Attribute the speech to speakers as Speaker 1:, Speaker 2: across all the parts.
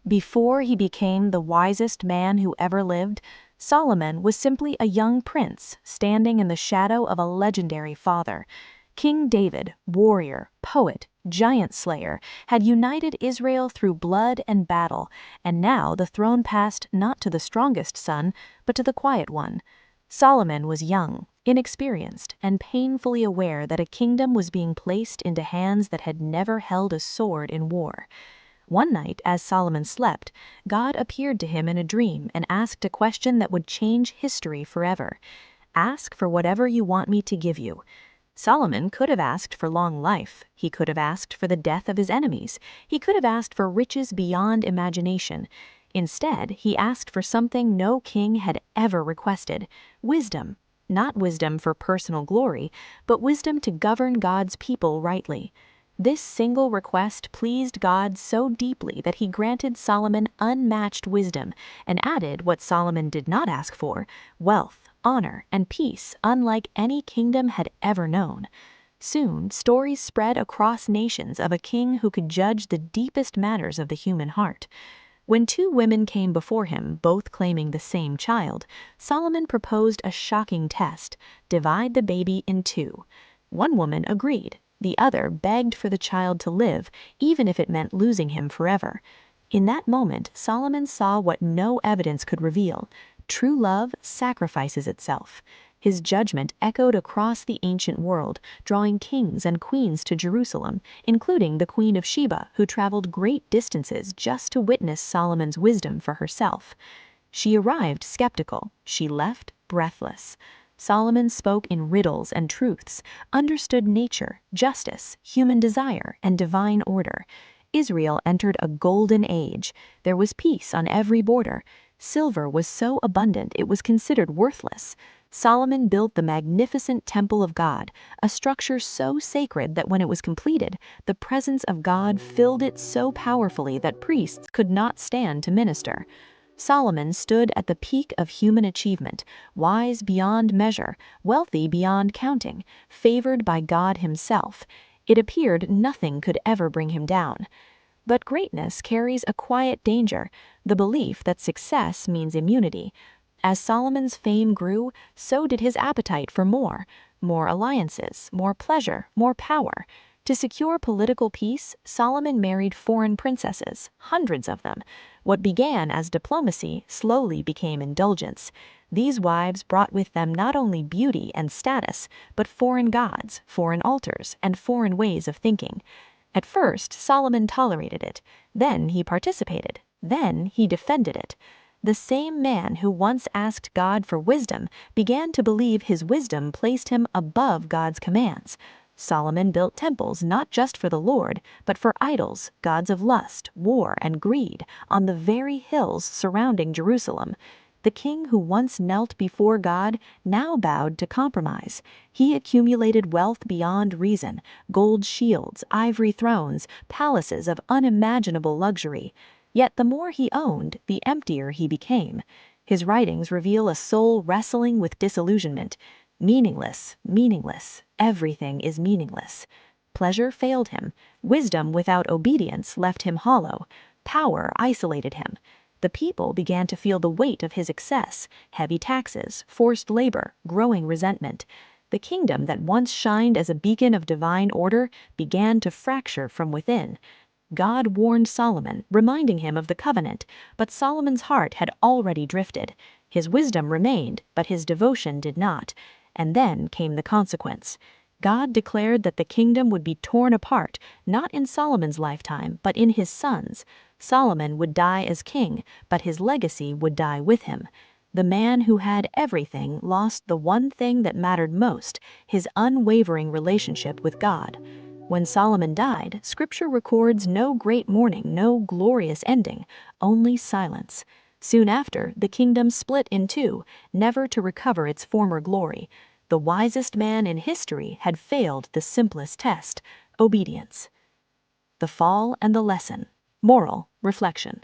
Speaker 1: Before he became the wisest man who ever lived, Solomon was simply a young prince standing in the shadow of a legendary father. King David, warrior, poet, giant slayer, had united Israel through blood and battle, and now the throne passed not to the strongest son, but to the quiet one. Solomon was young, inexperienced, and painfully aware that a kingdom was being placed into hands that had never held a sword in war. One night, as Solomon slept, God appeared to him in a dream and asked a question that would change history forever. "Ask for whatever you want me to give you." Solomon could have asked for long life. He could have asked for the death of his enemies. He could have asked for riches beyond imagination. Instead, he asked for something no king had ever requested: wisdom. Not wisdom for personal glory, but wisdom to govern God's people rightly. This single request pleased God so deeply that he granted Solomon unmatched wisdom and added what Solomon did not ask for: wealth, honor, and peace unlike any kingdom had ever known. Soon, stories spread across nations of a king who could judge the deepest matters of the human heart. When two women came before him, both claiming the same child, Solomon proposed a shocking test: divide the baby in two. One woman agreed. The other begged for the child to live, even if it meant losing him forever. In that moment, Solomon saw what no evidence could reveal: true love sacrifices itself. His judgment echoed across the ancient world, drawing kings and queens to Jerusalem, including the Queen of Sheba, who traveled great distances just to witness Solomon's wisdom for herself. She arrived skeptical. She left breathless. Solomon spoke in riddles and truths, understood nature, justice, human desire, and divine order. Israel entered a golden age. There was peace on every border. Silver was so abundant it was considered worthless. Solomon built the magnificent temple of God, a structure so sacred that when it was completed, the presence of God filled it so powerfully that priests could not stand to minister. Solomon stood at the peak of human achievement, wise beyond measure, wealthy beyond counting, favored by God himself. It appeared nothing could ever bring him down. But greatness carries a quiet danger: the belief that success means immunity. As Solomon's fame grew, so did his appetite for more alliances, more pleasure, more power. To secure political peace, Solomon married foreign princesses, hundreds of them. What began as diplomacy slowly became indulgence. These wives brought with them not only beauty and status, but foreign gods, foreign altars, and foreign ways of thinking. At first, Solomon tolerated it. Then he participated. Then he defended it. The same man who once asked God for wisdom began to believe his wisdom placed him above God's commands. Solomon built temples not just for the Lord, but for idols, gods of lust, war, and greed, on the very hills surrounding Jerusalem. The king who once knelt before God now bowed to compromise. He accumulated wealth beyond reason: gold shields, ivory thrones, palaces of unimaginable luxury. Yet the more he owned, the emptier he became. His writings reveal a soul wrestling with disillusionment. Meaningless, meaningless, everything is meaningless. Pleasure failed him. Wisdom without obedience left him hollow. Power isolated him. The people began to feel the weight of his excess: heavy taxes, forced labor, growing resentment. The kingdom that once shined as a beacon of divine order began to fracture from within. God warned Solomon, reminding him of the covenant, but Solomon's heart had already drifted. His wisdom remained, but his devotion did not. And then came the consequence. God declared that the kingdom would be torn apart, not in Solomon's lifetime, but in his son's. Solomon would die as king, but his legacy would die with him. The man who had everything lost the one thing that mattered most: his unwavering relationship with God. When Solomon died, Scripture records no great mourning, no glorious ending, only silence. Soon after, the kingdom split in two, never to recover its former glory. The wisest man in history had failed the simplest test: obedience. The fall and the lesson. Moral reflection.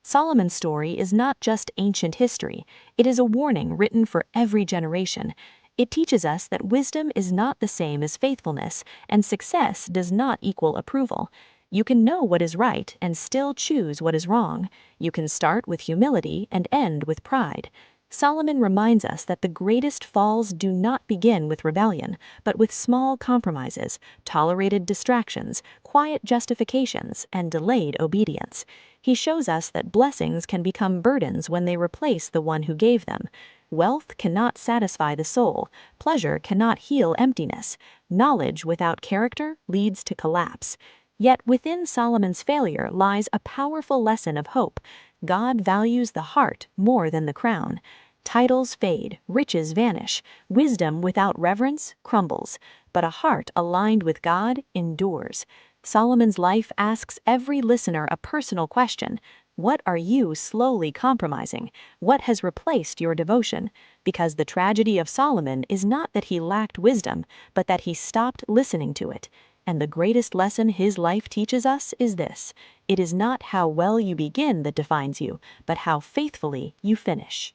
Speaker 1: Solomon's story is not just ancient history. It is a warning written for every generation. It teaches us that wisdom is not the same as faithfulness, and success does not equal approval. You can know what is right and still choose what is wrong. You can start with humility and end with pride. Solomon reminds us that the greatest falls do not begin with rebellion, but with small compromises, tolerated distractions, quiet justifications, and delayed obedience. He shows us that blessings can become burdens when they replace the one who gave them. Wealth cannot satisfy the soul. Pleasure cannot heal emptiness. Knowledge without character leads to collapse. Yet within Solomon's failure lies a powerful lesson of hope. God values the heart more than the crown. Titles fade, riches vanish, wisdom without reverence crumbles, but a heart aligned with God endures. Solomon's life asks every listener a personal question. What are you slowly compromising? What has replaced your devotion? Because the tragedy of Solomon is not that he lacked wisdom, but that he stopped listening to it. And the greatest lesson his life teaches us is this: it is not how well you begin that defines you, but how faithfully you finish.